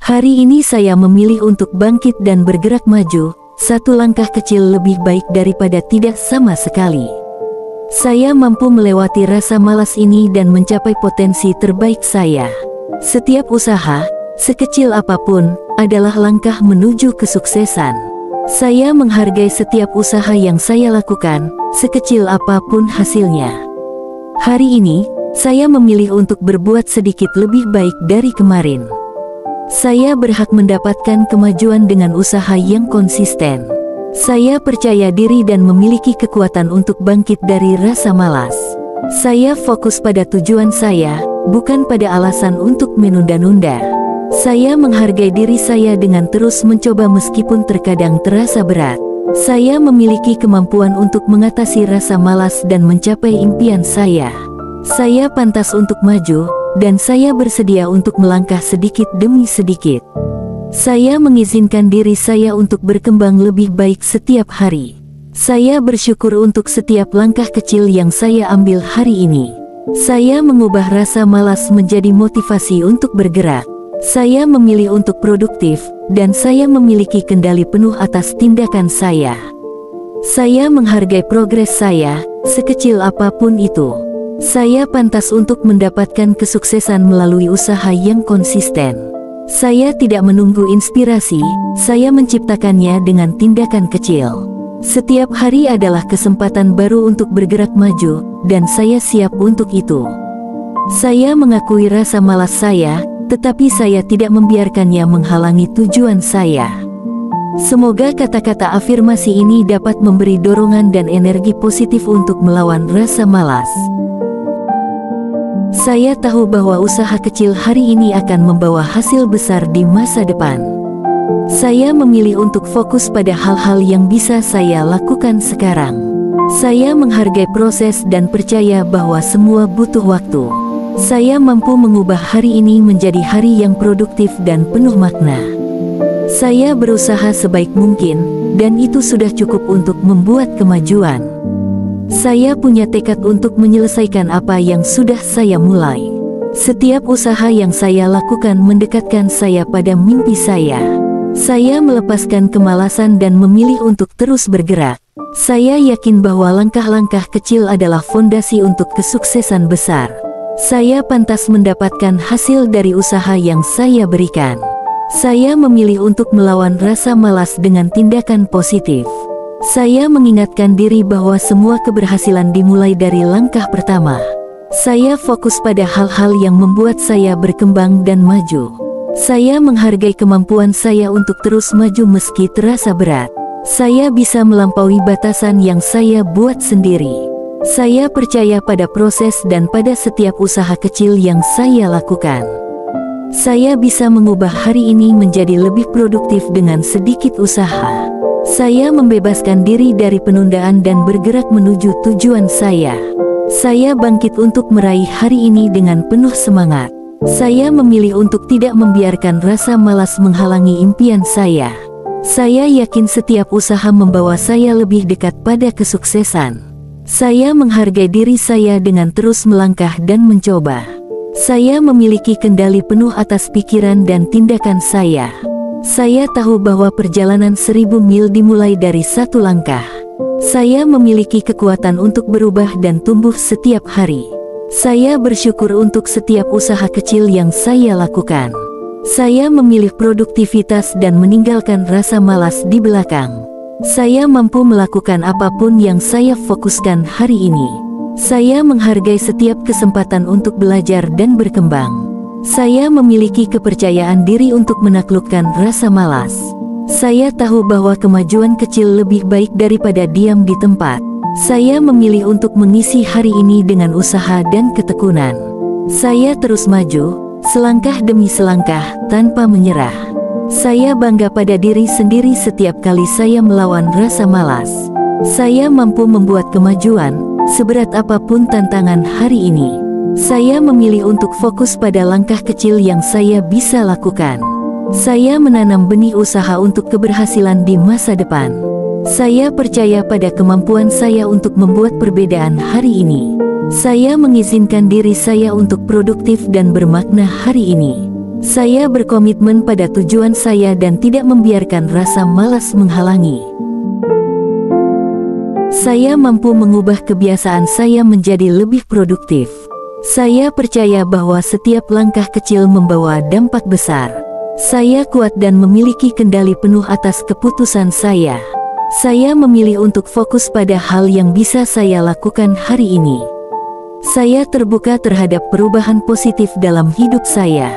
Hari ini saya memilih untuk bangkit dan bergerak maju, satu langkah kecil lebih baik daripada tidak sama sekali. Saya mampu melewati rasa malas ini dan mencapai potensi terbaik saya. Setiap usaha, sekecil apapun, adalah langkah menuju kesuksesan. Saya menghargai setiap usaha yang saya lakukan, sekecil apapun hasilnya. Hari ini, saya memilih untuk berbuat sedikit lebih baik dari kemarin. Saya berhak mendapatkan kemajuan dengan usaha yang konsisten. Saya percaya diri dan memiliki kekuatan untuk bangkit dari rasa malas. Saya fokus pada tujuan saya, bukan pada alasan untuk menunda-nunda. Saya menghargai diri saya dengan terus mencoba meskipun terkadang terasa berat. Saya memiliki kemampuan untuk mengatasi rasa malas dan mencapai impian saya. Saya pantas untuk maju, dan saya bersedia untuk melangkah sedikit demi sedikit. Saya mengizinkan diri saya untuk berkembang lebih baik setiap hari. Saya bersyukur untuk setiap langkah kecil yang saya ambil hari ini. Saya mengubah rasa malas menjadi motivasi untuk bergerak. Saya memilih untuk produktif, dan saya memiliki kendali penuh atas tindakan saya. Saya menghargai progres saya, sekecil apapun itu. Saya pantas untuk mendapatkan kesuksesan melalui usaha yang konsisten. Saya tidak menunggu inspirasi, saya menciptakannya dengan tindakan kecil. Setiap hari adalah kesempatan baru untuk bergerak maju, dan saya siap untuk itu. Saya mengakui rasa malas saya, tetapi saya tidak membiarkannya menghalangi tujuan saya. Semoga kata-kata afirmasi ini dapat memberi dorongan dan energi positif untuk melawan rasa malas. Saya tahu bahwa usaha kecil hari ini akan membawa hasil besar di masa depan. Saya memilih untuk fokus pada hal-hal yang bisa saya lakukan sekarang. Saya menghargai proses dan percaya bahwa semua butuh waktu. Saya mampu mengubah hari ini menjadi hari yang produktif dan penuh makna. Saya berusaha sebaik mungkin, dan itu sudah cukup untuk membuat kemajuan. Saya punya tekad untuk menyelesaikan apa yang sudah saya mulai. Setiap usaha yang saya lakukan mendekatkan saya pada mimpi saya. Saya melepaskan kemalasan dan memilih untuk terus bergerak. Saya yakin bahwa langkah-langkah kecil adalah fondasi untuk kesuksesan besar. Saya pantas mendapatkan hasil dari usaha yang saya berikan. Saya memilih untuk melawan rasa malas dengan tindakan positif. Saya mengingatkan diri bahwa semua keberhasilan dimulai dari langkah pertama. Saya fokus pada hal-hal yang membuat saya berkembang dan maju. Saya menghargai kemampuan saya untuk terus maju meski terasa berat. Saya bisa melampaui batasan yang saya buat sendiri. Saya percaya pada proses dan pada setiap usaha kecil yang saya lakukan. Saya bisa mengubah hari ini menjadi lebih produktif dengan sedikit usaha. Saya membebaskan diri dari penundaan dan bergerak menuju tujuan saya. Saya bangkit untuk meraih hari ini dengan penuh semangat. Saya memilih untuk tidak membiarkan rasa malas menghalangi impian saya. Saya yakin setiap usaha membawa saya lebih dekat pada kesuksesan. Saya menghargai diri saya dengan terus melangkah dan mencoba. Saya memiliki kendali penuh atas pikiran dan tindakan saya. Saya tahu bahwa perjalanan 1000 mil dimulai dari satu langkah. Saya memiliki kekuatan untuk berubah dan tumbuh setiap hari. Saya bersyukur untuk setiap usaha kecil yang saya lakukan. Saya memilih produktivitas dan meninggalkan rasa malas di belakang. Saya mampu melakukan apapun yang saya fokuskan hari ini. Saya menghargai setiap kesempatan untuk belajar dan berkembang. Saya memiliki kepercayaan diri untuk menaklukkan rasa malas. Saya tahu bahwa kemajuan kecil lebih baik daripada diam di tempat. Saya memilih untuk mengisi hari ini dengan usaha dan ketekunan. Saya terus maju, selangkah demi selangkah, tanpa menyerah. Saya bangga pada diri sendiri setiap kali saya melawan rasa malas. Saya mampu membuat kemajuan, seberat apapun tantangan hari ini. Saya memilih untuk fokus pada langkah kecil yang saya bisa lakukan. Saya menanam benih usaha untuk keberhasilan di masa depan. Saya percaya pada kemampuan saya untuk membuat perbedaan hari ini. Saya mengizinkan diri saya untuk produktif dan bermakna hari ini. Saya berkomitmen pada tujuan saya dan tidak membiarkan rasa malas menghalangi. Saya mampu mengubah kebiasaan saya menjadi lebih produktif. Saya percaya bahwa setiap langkah kecil membawa dampak besar. Saya kuat dan memiliki kendali penuh atas keputusan saya. Saya memilih untuk fokus pada hal yang bisa saya lakukan hari ini. Saya terbuka terhadap perubahan positif dalam hidup saya.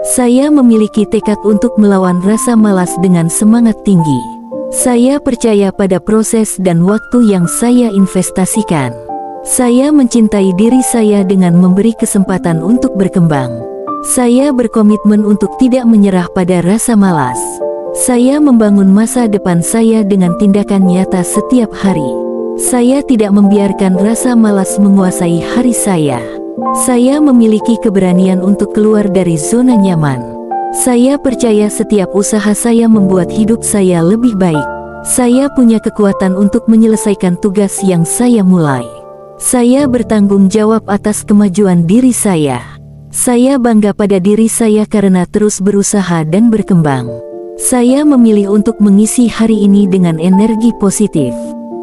Saya memiliki tekad untuk melawan rasa malas dengan semangat tinggi. Saya percaya pada proses dan waktu yang saya investasikan. Saya mencintai diri saya dengan memberi kesempatan untuk berkembang. Saya berkomitmen untuk tidak menyerah pada rasa malas. Saya membangun masa depan saya dengan tindakan nyata setiap hari. Saya tidak membiarkan rasa malas menguasai hari saya. Saya memiliki keberanian untuk keluar dari zona nyaman. Saya percaya setiap usaha saya membuat hidup saya lebih baik. Saya punya kekuatan untuk menyelesaikan tugas yang saya mulai. Saya bertanggung jawab atas kemajuan diri saya. Saya bangga pada diri saya karena terus berusaha dan berkembang. Saya memilih untuk mengisi hari ini dengan energi positif.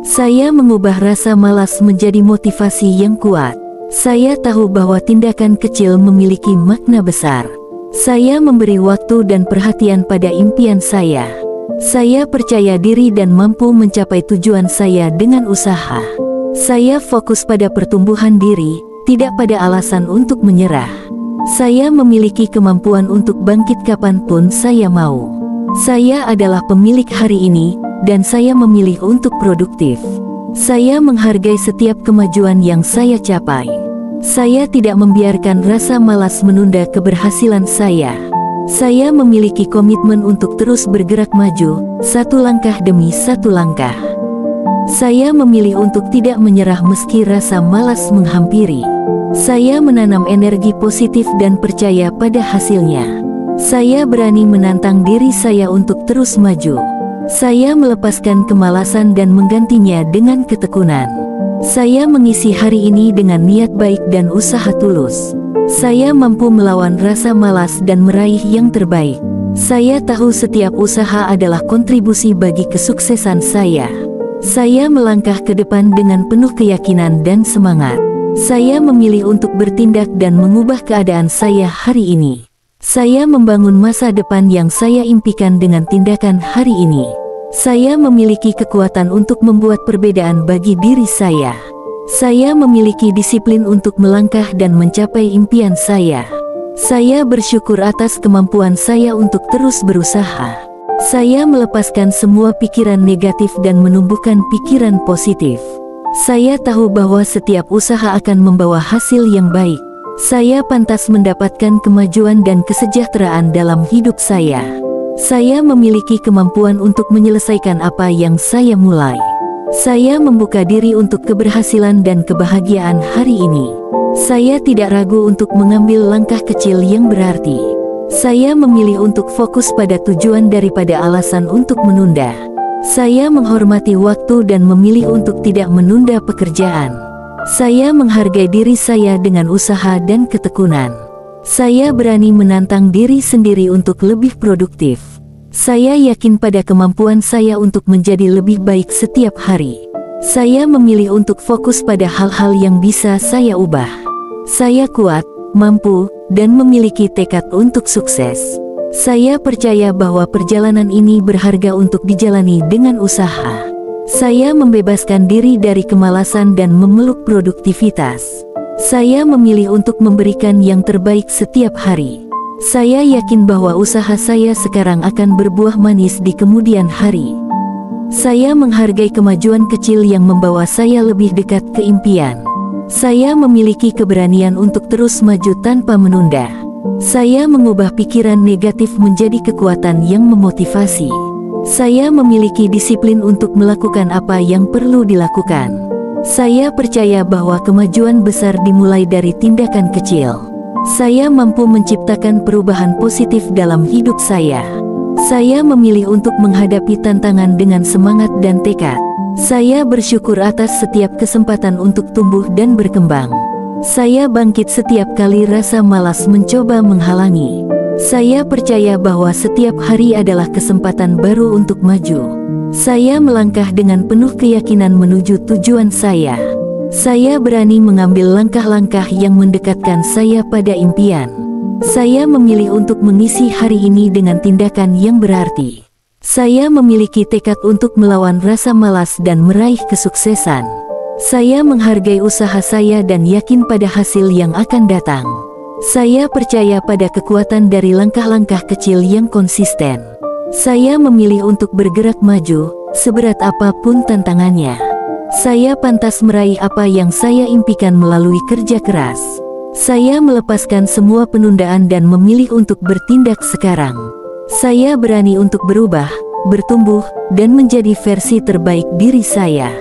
Saya mengubah rasa malas menjadi motivasi yang kuat. Saya tahu bahwa tindakan kecil memiliki makna besar. Saya memberi waktu dan perhatian pada impian saya. Saya percaya diri dan mampu mencapai tujuan saya dengan usaha. Saya fokus pada pertumbuhan diri, tidak pada alasan untuk menyerah. Saya memiliki kemampuan untuk bangkit kapanpun saya mau. Saya adalah pemilik hari ini, dan saya memilih untuk produktif. Saya menghargai setiap kemajuan yang saya capai. Saya tidak membiarkan rasa malas menunda keberhasilan saya. Saya memiliki komitmen untuk terus bergerak maju, satu langkah demi satu langkah. Saya memilih untuk tidak menyerah meski rasa malas menghampiri. Saya menanam energi positif dan percaya pada hasilnya. Saya berani menantang diri saya untuk terus maju. Saya melepaskan kemalasan dan menggantinya dengan ketekunan. Saya mengisi hari ini dengan niat baik dan usaha tulus. Saya mampu melawan rasa malas dan meraih yang terbaik. Saya tahu setiap usaha adalah kontribusi bagi kesuksesan saya. Saya melangkah ke depan dengan penuh keyakinan dan semangat. Saya memilih untuk bertindak dan mengubah keadaan saya hari ini. Saya membangun masa depan yang saya impikan dengan tindakan hari ini. Saya memiliki kekuatan untuk membuat perbedaan bagi diri saya. Saya memiliki disiplin untuk melangkah dan mencapai impian saya. Saya bersyukur atas kemampuan saya untuk terus berusaha. Saya melepaskan semua pikiran negatif dan menumbuhkan pikiran positif. Saya tahu bahwa setiap usaha akan membawa hasil yang baik. Saya pantas mendapatkan kemajuan dan kesejahteraan dalam hidup saya. Saya memiliki kemampuan untuk menyelesaikan apa yang saya mulai. Saya membuka diri untuk keberhasilan dan kebahagiaan hari ini. Saya tidak ragu untuk mengambil langkah kecil yang berarti. Saya memilih untuk fokus pada tujuan daripada alasan untuk menunda. Saya menghormati waktu dan memilih untuk tidak menunda pekerjaan. Saya menghargai diri saya dengan usaha dan ketekunan. Saya berani menantang diri sendiri untuk lebih produktif. Saya yakin pada kemampuan saya untuk menjadi lebih baik setiap hari. Saya memilih untuk fokus pada hal-hal yang bisa saya ubah. Saya kuat, mampu, dan memiliki tekad untuk sukses. Saya percaya bahwa perjalanan ini berharga untuk dijalani dengan usaha. Saya membebaskan diri dari kemalasan dan memeluk produktivitas. Saya memilih untuk memberikan yang terbaik setiap hari. Saya yakin bahwa usaha saya sekarang akan berbuah manis di kemudian hari. Saya menghargai kemajuan kecil yang membawa saya lebih dekat ke impian. Saya memiliki keberanian untuk terus maju tanpa menunda. Saya mengubah pikiran negatif menjadi kekuatan yang memotivasi. Saya memiliki disiplin untuk melakukan apa yang perlu dilakukan. Saya percaya bahwa kemajuan besar dimulai dari tindakan kecil. Saya mampu menciptakan perubahan positif dalam hidup saya. Saya memilih untuk menghadapi tantangan dengan semangat dan tekad. Saya bersyukur atas setiap kesempatan untuk tumbuh dan berkembang. Saya bangkit setiap kali rasa malas mencoba menghalangi. Saya percaya bahwa setiap hari adalah kesempatan baru untuk maju. Saya melangkah dengan penuh keyakinan menuju tujuan saya. Saya berani mengambil langkah-langkah yang mendekatkan saya pada impian. Saya memilih untuk mengisi hari ini dengan tindakan yang berarti. Saya memiliki tekad untuk melawan rasa malas dan meraih kesuksesan. Saya menghargai usaha saya dan yakin pada hasil yang akan datang. Saya percaya pada kekuatan dari langkah-langkah kecil yang konsisten. Saya memilih untuk bergerak maju, seberat apapun tantangannya. Saya pantas meraih apa yang saya impikan melalui kerja keras. Saya melepaskan semua penundaan dan memilih untuk bertindak sekarang. Saya berani untuk berubah, bertumbuh, dan menjadi versi terbaik diri saya.